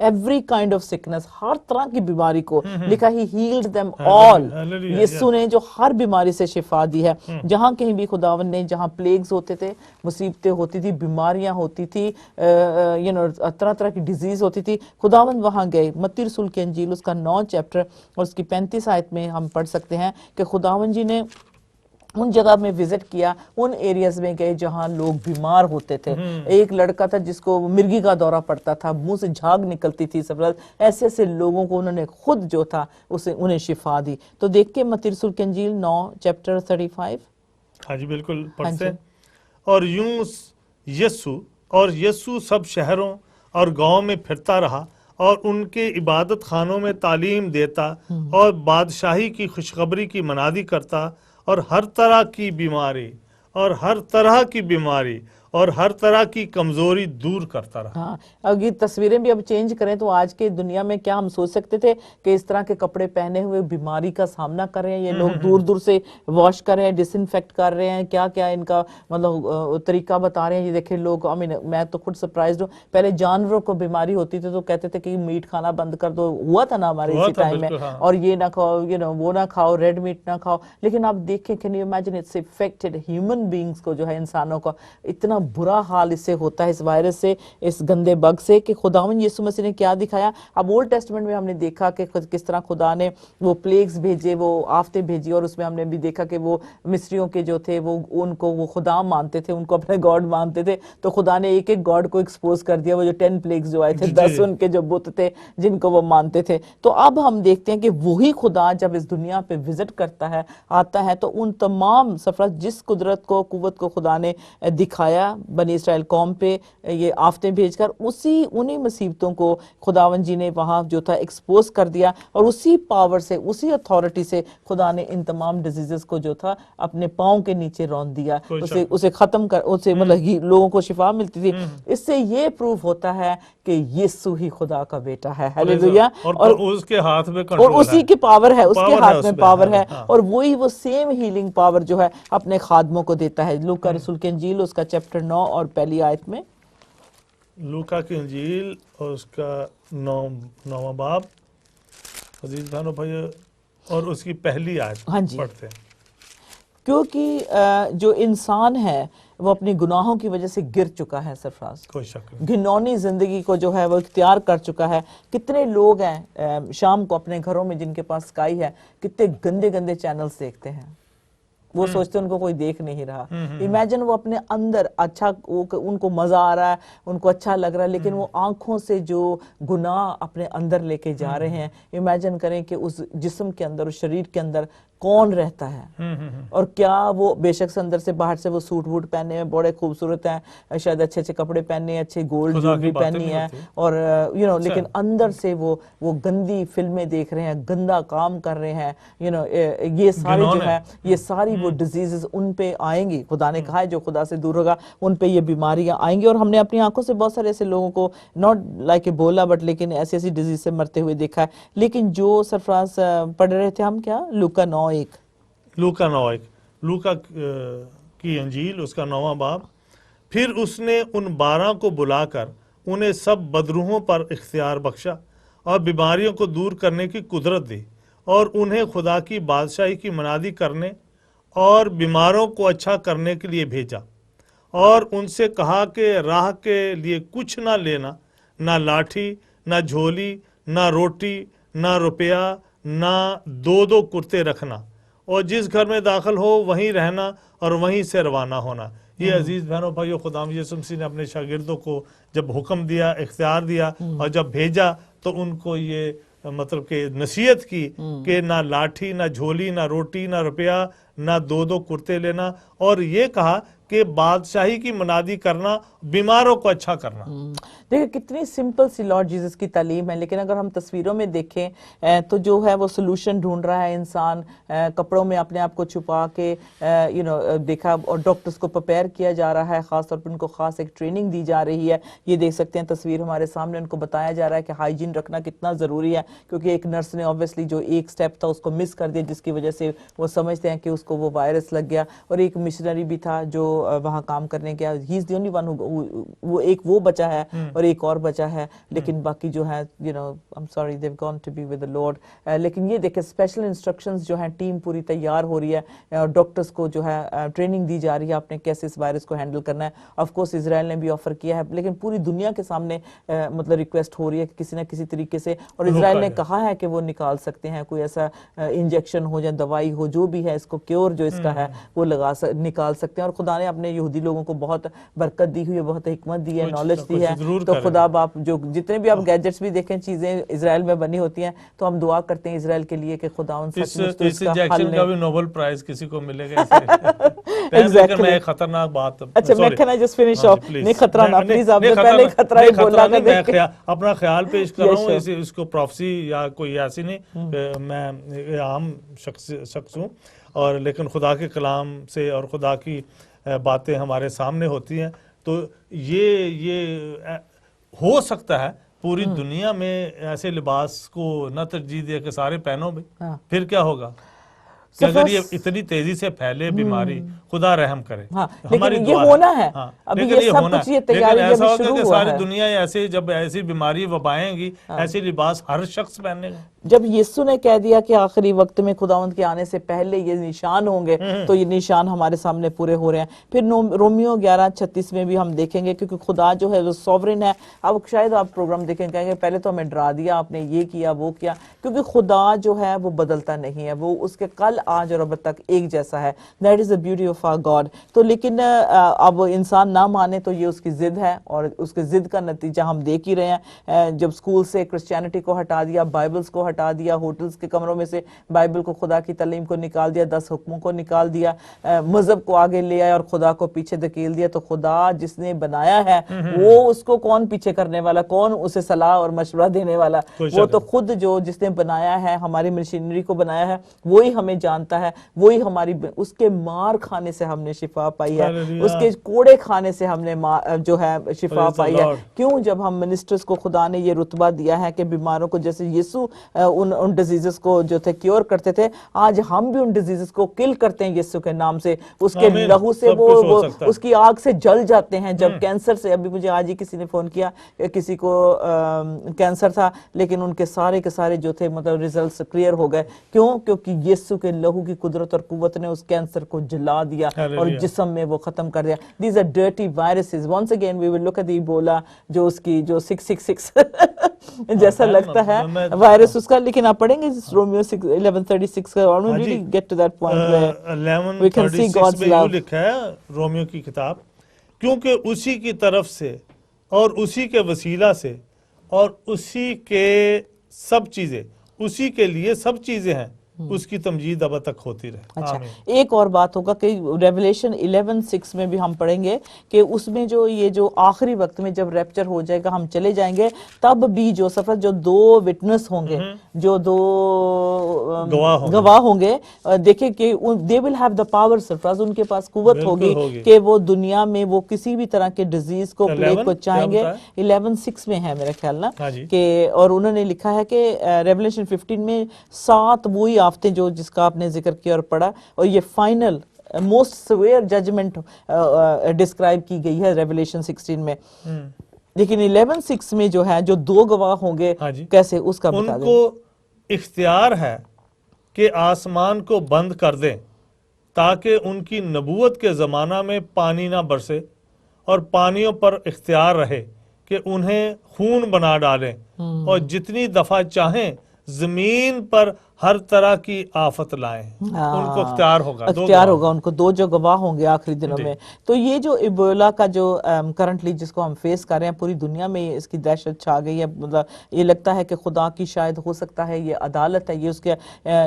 every kind of sickness, ہر طرح کی بیماری کو لکھا, he healed them all. یسوع نے جو ہر بیماری سے شفا دی ہے, جہاں کہیں بھی خداوند نے, جہاں پلیگز ہوتے تھے, مصیبتیں ہوتی تھی, بیماریاں ہوتی تھی, طرح طرح کی ڈیزیز ہوتی تھی, خداوند وہاں گئے. متی رسول کی انجیل اس کا 9 چیپٹر اور اس کی 35 آیت میں ہم پڑھ سکتے ہیں کہ خداوند جی نے ان جگہ میں وزٹ کیا, ان ایریاز میں گئے جہاں لوگ بیمار ہوتے تھے. ایک لڑکا تھا جس کو مرگی کا دورہ پڑتا تھا, منہ سے جھاگ نکلتی تھی, ایسے ایسے لوگوں کو انہوں نے خود جو تھا انہیں شفا دی. تو دیکھ کے متی رسول کی انجیل 9 چیپٹر 35. ہاں جی بالکل پڑھتے ہیں. اور یسوع سب شہروں اور گاؤں میں پھرتا رہا اور ان کے عبادت خانوں میں تعلیم دیتا اور بادشاہی کی خوشخبری کی منادی کرتا, اور ہر طرح کی بیماری اور ہر طرح کی کمزوری دور کرتا رہا. ہاں, اگر یہ تصویریں بھی اب چینج کریں تو آج کے دنیا میں کیا ہم سوچ سکتے تھے کہ اس طرح کے کپڑے پہنے ہوئے بیماری کا سامنا کر رہے ہیں یہ لوگ, دور دور سے واش کر رہے ہیں, ڈس انفیکٹ کر رہے ہیں, کیا کیا ان کا مطلب طریقہ بتا رہے ہیں. یہ دیکھیں لوگ, میں تو خود سرپرائزڈ ہوں, پہلے جانوروں کو بیماری ہوتی تھی تو کہتے تھے کہ میٹ کھانا بند کر دو, ہوا تھا نا ہمارے اسی ٹائم میں, اور یہ نہ کھاؤ, وہ نہ کھاؤ, ریڈ میٹ نہ کھاؤ. لیکن آپ دیکھیں, can you imagine it's affected human beings کو, جو ہے انسانوں کا اتنا برا حال اس سے ہوتا ہے, اس وائرس سے, اس گندے بگ سے, کہ خداوند یسوع مسیح نے کیا دکھایا. اب اولڈ ٹیسٹمنٹ میں ہم نے دیکھا کہ کس طرح خدا نے وہ پلیگز بھیجے, وہ آفتیں بھیجی, اور اس میں ہم نے بھی دیکھا کہ وہ مصریوں کے جو تھے وہ ان کو وہ خدا مانتے تھے, ان کو اپنے گاڈ مانتے تھے, تو خدا نے ایک ایک گاڈ کو ایکسپوز کر دیا. وہ جو 10 پلیگز جو آئے تھے, 10 ان کے جو بت تھے جن کو وہ مانتے تھے. تو اب ہم دیکھتے ہیں کہ وہی خدا جب اس دنیا پہ وزٹ کرتا ہے, آتا ہے, تو ان تمام سفرات جس قدرت کو, قوت کو خدا نے دکھایا بنی اسرائیل قوم پہ یہ آفتیں بھیج کر, انہی مصیبتوں کو خداوند جی نے وہاں جو تھا ایکسپوز کر دیا, اور اسی پاور سے, اسی اتھارٹی سے خدا نے ان تمام ڈیزیزز کو جو تھا اپنے پاؤں کے نیچے رون دیا, اسے ختم کر, اسے مطلب لوگوں کو شفا ملتی تھی. اس سے یہ پروف ہوتا ہے کہ یسوع ہی خدا کا بیٹا ہے. ہلیلویا. اور اس کے ہاتھ میں اور اسی کی پاور ہے, اس کے ہاتھ میں پاور ہے, اور وہی وہ سیم ہیلنگ پاور جو ہے اپنے خادموں کو دیتا ہے. لوکا رسول کی انجیل اس کا چیپٹر 9 اور پہلی آیت میں, لوکا کی انجیل اور اس کا 9واں باب, عزیز بہنوں بھائی, اور اس کی پہلی آیت پڑھتے ہیں. کیونکہ جو انسان ہے وہ اپنی گناہوں کی وجہ سے گر چکا ہے سرفراز, کوئی شک نہیں, گھنونی زندگی کو جو ہے وہ اختیار کر چکا ہے. کتنے لوگ ہیں شام کو اپنے گھروں میں جن کے پاس سکائی ہے, کتنے گندے گندے چینلز دیکھتے ہیں, وہ سوچتے ہیں ان کو کوئی دیکھ نہیں رہا. امیجن وہ اپنے اندر اچھا, ان کو مزہ آ رہا ہے, ان کو اچھا لگ رہا ہے, لیکن وہ آنکھوں سے جو گناہ اپنے اندر لے کے جا رہے ہیں. امیجن کریں کہ اس جسم کے اندر, اس شریر کے اندر کون رہتا ہے, اور کیا وہ بے شک سے اندر سے باہر سے وہ سوٹ ووٹ پہنے ہیں, بڑے خوبصورت ہیں, شاید اچھے اچھے کپڑے پہنے ہیں, اچھے گولڈ جویلری پہنی ہے, اور لیکن اندر سے وہ گندی فلمیں دیکھ رہے ہیں, گندا کام کر رہے ہیں. یہ ساری جو ہے, یہ ساری وہ ڈیزیزز ان پہ آئیں گی. خدا نے کہا ہے جو خدا سے دور ہوگا ان پہ یہ بیماریاں آئیں گی. اور ہم نے اپنی آنکھوں سے بہت سارے ایسے لوگوں کو, ناٹ لائک ایبولا بٹ لیکن ایسی ایسی ڈیزیز سے مرتے ہوئے دیکھا ہے. لیکن جو سرفراز پڑھ رہے تھے ہم, کیا لوکا 9:1, لوکا کی انجیل اس کا 9واں باب, پھر اس نے ان 12 کو بلا کر انہیں سب بدروحوں پر اختیار بخشا اور بیماریوں کو دور کرنے کی قدرت دی, اور انہیں خدا کی بادشاہی کی منادی کرنے اور بیماروں کو اچھا کرنے کے لیے بھیجا. اور ان سے کہا کہ راہ کے لیے کچھ نہ لینا, نہ لاٹھی, نہ جھولی, نہ روٹی, نہ روپیہ, نہ 2 کرتے رکھنا, اور جس گھر میں داخل ہو وہیں رہنا اور وہیں سے روانہ ہونا. یہ عزیز بہنوں بھائیو, خداوند یسوع مسیح نے اپنے شاگردوں کو جب حکم دیا, اختیار دیا, اور جب بھیجا تو ان کو یہ مطلب کہ نصیحت کی کہ نہ لاٹھی, نہ جھولی, نہ روٹی, نہ روپیہ, نہ 2 کرتے لینا, اور یہ کہا کہ بادشاہی کی منادی کرنا, بیماروں کو اچھا کرنا. دیکھیں کتنی سمپل سی لارڈ جیزس کی تعلیم ہے, لیکن اگر ہم تصویروں میں دیکھیں تو جو ہے وہ سلوشن ڈھونڈ رہا ہے انسان, کپڑوں میں اپنے آپ کو چھپا کے دیکھا, اور ڈاکٹرز کو پریپیئر کیا جا رہا ہے, خاص طور پر ان کو خاص ایک ٹریننگ دی جا رہی ہے. یہ دیکھ سکتے ہیں تصویر ہمارے سامنے, ان کو بتایا جا رہا ہے کہ ہائیجین رکھنا کتنا ضروری ہے, کیونکہ ایک نرس نے اوبویسلی جو ایک سٹیپ تھا اس کو مس کر دیا, جس کی وجہ سے وہ سمجھتے ہیں کہ اس کو وہ وائرس لگ گیا. اور ایک مشنری بھی تھا جو وہاں کام کرنے گیا. ہی از دی اونلی ون وہ ایک وہ بچا ہے اور ایک اور بچا ہے, لیکن باقی جو ہے I'm sorry they've gone to be with the Lord. لیکن یہ دیکھیں اسپیشل انسٹرکشنز جو ہیں, ٹیم پوری تیار ہو رہی ہے, ڈاکٹرز کو جو ہے ٹریننگ دی جا رہی ہے آپ نے کیسے اس وائرس کو ہینڈل کرنا ہے. آف کورس اسرائیل نے بھی آفر کیا ہے, لیکن پوری دنیا کے سامنے مطلب ریکویسٹ ہو رہی ہے کہ کسی نہ کسی طریقے سے, اور اسرائیل نے کہا ہے کہ وہ نکال سکتے ہیں, کوئی ایسا انجیکشن ہو یا دوائی ہو جو بھی ہے اس کو کیور جو اس کا ہے وہ نکال سکتے ہیں. اور خدا نے اپنے یہودی لوگوں کو بہت برکت دی ہوئی ہے, بہت حکمت دی ہے, نالج دی ہے. تو خدا باپ جو جتنے بھی آپ گیجٹس بھی دیکھیں چیزیں اسرائیل میں بنی ہوتی ہیں, تو ہم دعا کرتے ہیں اسرائیل کے لیے کہ خدا ان اس انجیکشن کا بھی نوبل پرائز کسی کو ملے گا. میں ایک خطرناک بات, اچھا میں کہنا جسٹ فنش آف, نہیں خطرہ نہ پلیز, آپ نے پہلے ہی خطرہ ہی بولا نا. میں اپنا خیال پیش کر رہا ہوں, اس کو پروفیسی یا کوئی ایسی نہیں, میں عام شخص ہوں, اور لیکن خدا کے کلام سے اور خدا کی باتیں ہمارے سامنے ہوتی ہیں. تو یہ ہو سکتا ہے پوری دنیا میں ایسے لباس کو نہ ترجیح دے کہ سارے پہنو بھی, پھر کیا ہوگا کہ اگر یہ اتنی تیزی سے پھیلے بیماری, خدا رحم کرے. لیکن یہ ہونا ہے, ابھی یہ سب کچھ یہ تیاری ایسا ابھی ہوگا شروع کہ ہوا ساری ہے. دنیا ایسے جب ایسی بیماری وبائیں گی, ایسے لباس ہر شخص پہنے گا. جب یسوع نے کہہ دیا کہ آخری وقت میں خداوند کے آنے سے پہلے یہ نشان ہوں گے, تو یہ نشان ہمارے سامنے پورے ہو رہے ہیں. پھر رومیو 11:36 میں بھی ہم دیکھیں گے, کیونکہ خدا جو ہے وہ سوورن ہے. اب شاید آپ پروگرام دیکھیں کہیں گے پہلے تو ہمیں ڈرا دیا آپ نے, یہ کیا وہ کیا, کیونکہ خدا جو ہے وہ بدلتا نہیں ہے, وہ اس کے کل آج اور اب تک ایک جیسا ہے. That is the beauty of our God. تو لیکن اب انسان نہ مانے تو یہ اس کی ضد ہے, اور اس کی ضد کا نتیجہ ہم دیکھ ہی رہے ہیں. جب اسکول سے کرسچینٹی کو ہٹا دیا, بائبلز کو ہٹا دیا, ہوٹلز کے کمروں میں سے بائبل کو, خدا کی تعلیم کو نکال دیا, 10 حکموں کو نکال دیا, مذہب کو آگے لے آیا اور خدا کو پیچھے دھکیل دیا, تو خدا جس نے بنایا ہے وہ اس کو کون پیچھے کرنے والا, کون اسے صلاح اور مشورہ دینے والا؟ وہ تو خود جو جس نے بنایا ہے, ہماری مشینری کو بنایا ہے, وہی ہمیں جانتا ہے, وہی ہماری, اس کے مار کھانے سے ہم نے شفا پائی ہے, اس کے کوڑے کھانے سے ہم نے جو ہے شفا پائی ہے. کیوں؟ جب ہم منسٹرز کو خدا نے یہ رتبہ دیا ہے کہ بیماروں کو, جیسے یسوع ان ڈیزیزز کو جو تھے کیور کرتے تھے, آج ہم بھی ان ڈیزیزز کو کل کرتے ہیں یسوع کے نام سے. اس کے لہو سے وہ اس کی آگ سے جل جاتے ہیں. جب کینسر سے, ابھی مجھے آج ہی کسی نے فون کیا, کسی کو کینسر تھا, لیکن ان کے سارے جو تھے مطلب ریزلٹس کلیئر ہو گئے. کیوں؟ کیونکہ یسوع کے لہو کی قدرت اور قوت نے اس کینسر کو جلا دیا اور جسم میں وہ ختم کر دیا. These are dirty viruses. Once again we will look at the Ebola, جو اس کی جو 666 جیسا لگتا ہے وائرس اس کا. لیکن آپ پڑھیں گے رومیو 11:36 کا, اور we really get to that point where we can see God's love. لکھا ہے رومیو کی کتاب, کیونکہ اسی کی طرف سے اور اسی کے وسیلہ سے اور اسی کے سب چیزیں, اسی کے لیے سب چیزیں ہیں, اس کی تمجید اب تک ہوتی رہے. اچھا, ایک اور بات ہوگا کہ ریولیشن 11:6 میں بھی ہم پڑھیں گے کہ اس میں جو یہ جو آخری وقت میں جب ریپچر ہو جائے گا, ہم چلے جائیں گے, تب بھی جو سفر, جو 2 وٹنس ہوں گے, جو 2 گواہ ہوں گے, دیکھیں کہ they will have the power, سرفراز ان کے پاس قوت ہوگی کہ وہ دنیا میں وہ کسی بھی طرح کے ڈیزیز کو, پلیگ کو چاہیں گے. 11:6 میں ہے میرا خیال نا کہ, اور انہوں نے لکھا ہے کہ ریولیشن 15 میں 7 وہی آفتیں جو جس کا آپ نے ذکر کیا اور پڑھا, اور یہ final most severe judgment describe کی گئی ہے ریولیشن 16 میں. لیکن 11:6 میں جو ہے جو 2 گواہ ہوں گے, کیسے اس کا بتا دیں. ان کو اختیار ہے کہ آسمان کو بند کر دیں تاکہ ان کی نبوت کے زمانہ میں پانی نہ برسے, اور پانیوں پر اختیار رہے کہ انہیں خون بنا ڈالیں, اور جتنی دفعہ چاہیں زمین پر ہر طرح کی آفت لائیں. ان کو اختیار ہوگا ان کو 2 جو گواہ ہوں گے آخری دنوں میں. تو یہ جو ایبولا کا جو کرنٹلی جس کو ہم فیس کر رہے ہیں, پوری دنیا میں اس کی دہشت چھا گئی ہے. مطلب یہ لگتا ہے کہ خدا کی شاید ہو سکتا ہے یہ عدالت ہے, یہ اس کے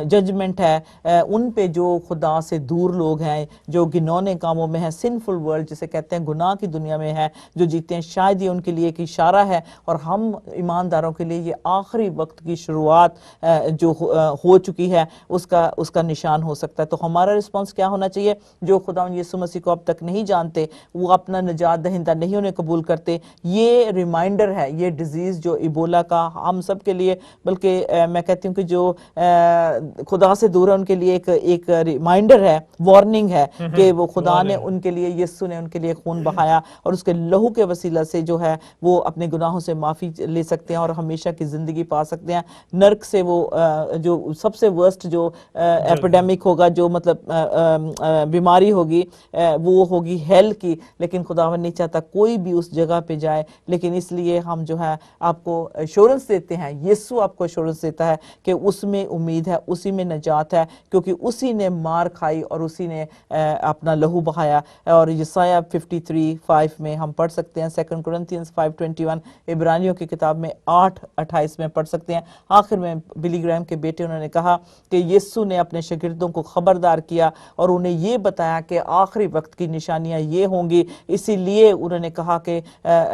ججمنٹ ہے ان پہ جو خدا سے دور لوگ ہیں, جو گنونے کاموں میں ہیں, سنفل ورلڈ جسے کہتے ہیں, گناہ کی دنیا میں ہے جو جیتے ہیں. شاید یہ ان کے لیے ایک اشارہ ہے, اور ہم ایمانداروں کے لیے یہ آخری وقت کی شروعات جو ہو چکی ہے اس کا نشان ہو سکتا ہے. تو ہمارا رسپانس کیا ہونا چاہیے؟ جو خداوند یسوع مسیح کو اب تک نہیں جانتے، وہ اپنا نجات دہندہ نہیں انہیں قبول کرتے، یہ ریمائنڈر ہے، یہ ڈیزیز جو ایبولا کا ہم سب کے لیے، بلکہ میں کہتی ہوں کہ جو خدا سے دور ہے ان کے لیے ایک ریمائنڈر ہے، وارننگ ہے کہ وہ خدا نے ان کے لیے، یسوع نے ان کے لیے خون بہایا اور اس کے لہو کے وسیلہ سے جو ہے وہ اپنے گناہوں سے معافی لے سکتے ہیں اور ہمیشہ کی زندگی پا سکتے ہیں. نرک سے وہ جو سب سے ورسٹ جو ایپیڈیمک ہوگا، جو مطلب بیماری ہوگی، وہ ہوگی ہیل کی، لیکن خداوند نہیں چاہتا کوئی بھی اس جگہ پہ جائے. لیکن اس لیے ہم جو ہے آپ کو ایشورنس دیتے ہیں، یسوع آپ کو ایشورنس دیتا ہے کہ اس میں امید ہے، اسی میں نجات ہے، کیونکہ اسی نے مار کھائی اور اسی نے اپنا لہو بہایا. اور یسایہ 53:5 میں ہم پڑھ سکتے ہیں، 2 Corinthians 5:21، عبرانیوں کی کتاب میں 8:28 میں پڑھ سکتے ہیں. آخر میں بلی گرہم کے بیٹے انہوں نے کہا کہ یسوع نے اپنے شاگردوں کو خبردار کیا اور انہیں یہ بتایا کہ آخری وقت کی نشانیاں یہ ہوں گی. اسی لیے انہوں نے کہا کہ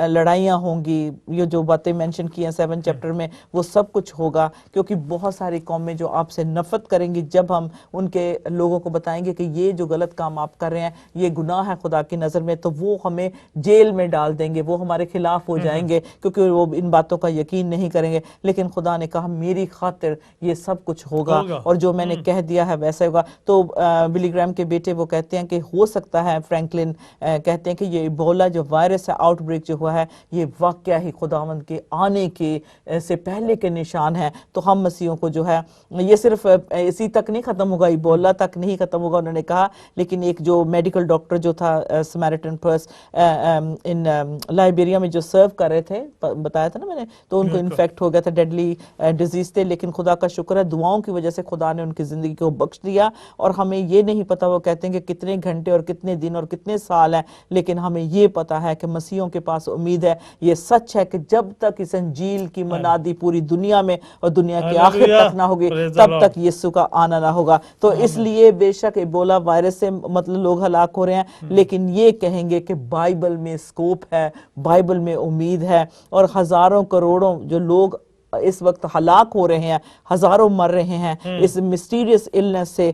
لڑائیاں ہوں گی، یہ جو باتیں مینشن کی ہیں 7 چیپٹر میں، وہ سب کچھ ہوگا، کیونکہ بہت ساری قومیں جو آپ سے نفرت کریں گی جب ہم ان کے لوگوں کو بتائیں گے کہ یہ جو غلط کام آپ کر رہے ہیں یہ گناہ ہے خدا کی نظر میں، تو وہ ہمیں جیل میں ڈال دیں گے، وہ ہمارے خلاف ہو جائیں گے، کیونکہ وہ ان باتوں کا یقین نہیں کریں گے. لیکن خدا نے کہا میری خاطر یہ سب کچھ ہوگا اور جو میں نے کہہ دیا ہے ویسا ہوگا. تو بلی گرہم کے بیٹے وہ کہتے ہیں کہ ہو سکتا ہے، فرینکلن کہتے ہیں کہ یہ ایبولا جو وائرس ہے، آؤٹ بریک جو ہوا ہے، یہ واقعہ ہی خداوند کے آنے کے سے پہلے کے نشان ہے. تو ہم مسیحوں کو جو ہے یہ صرف اسی تک نہیں ختم ہوگا، ایبولا تک نہیں ختم ہوگا انہوں نے کہا، لیکن ایک جو میڈیکل ڈاکٹر جو تھا سمیرٹن پرس ان لائبیریا میں جو سرو کر رہے تھے، بتایا تھا نا میں نے، تو ان کو انفیکٹ ہو گیا تھا، ڈیڈلی ڈیزیز تھے. لیکن خدا کا شکر ہے دعاؤں کی وجہ سے خدا نے ان کی زندگی کو بخش دیا. اور ہمیں یہ نہیں پتا، وہ کہتے ہیں کہ کتنے گھنٹے اور کتنے دن اور کتنے سال ہیں، لیکن ہمیں یہ پتا ہے کہ مسیحوں کے پاس امید ہے. یہ سچ ہے کہ جب تک اس انجیل کی منادی پوری دنیا میں اور دنیا کے آخر تک نہ ہوگی، تب تک یسوع کا آنا نہ ہوگا. تو اس لیے بے شک ایبولا وائرس سے مطلب لوگ ہلاک ہو رہے ہیں، لیکن یہ کہیں گے کہ بائبل میں اسکوپ ہے، بائبل میں امید ہے. اور ہزاروں کروڑوں جو لوگ اس وقت ہلاک ہو رہے ہیں، ہزاروں مر رہے ہیں اس مسٹیریس النس سے،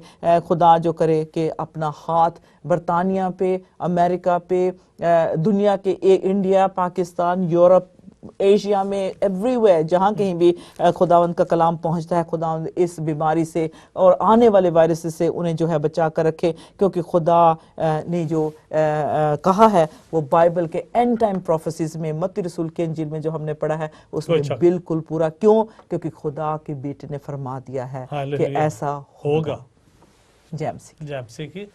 خدا جو کرے کہ اپنا ہاتھ برطانیہ پہ، امریکہ پہ، دنیا کے انڈیا، پاکستان، یورپ، ایشیا میں، ایوری ویئر، جہاں کہیں بھی خداوند کا کلام پہنچتا ہے، خداوند اس بیماری سے اور آنے والے وائرس سے انہیں جو ہے بچا کر رکھے. کیونکہ خدا نے جو کہا ہے وہ بائبل کے اینڈ ٹائم پروفیسیز میں، متی رسول کے انجیل میں جو ہم نے پڑھا ہے اس میں بالکل پورا. کیوں؟ کیونکہ خدا کے بیٹے نے فرما دیا ہے کہ ایسا ہوگا. جے ایم سی کی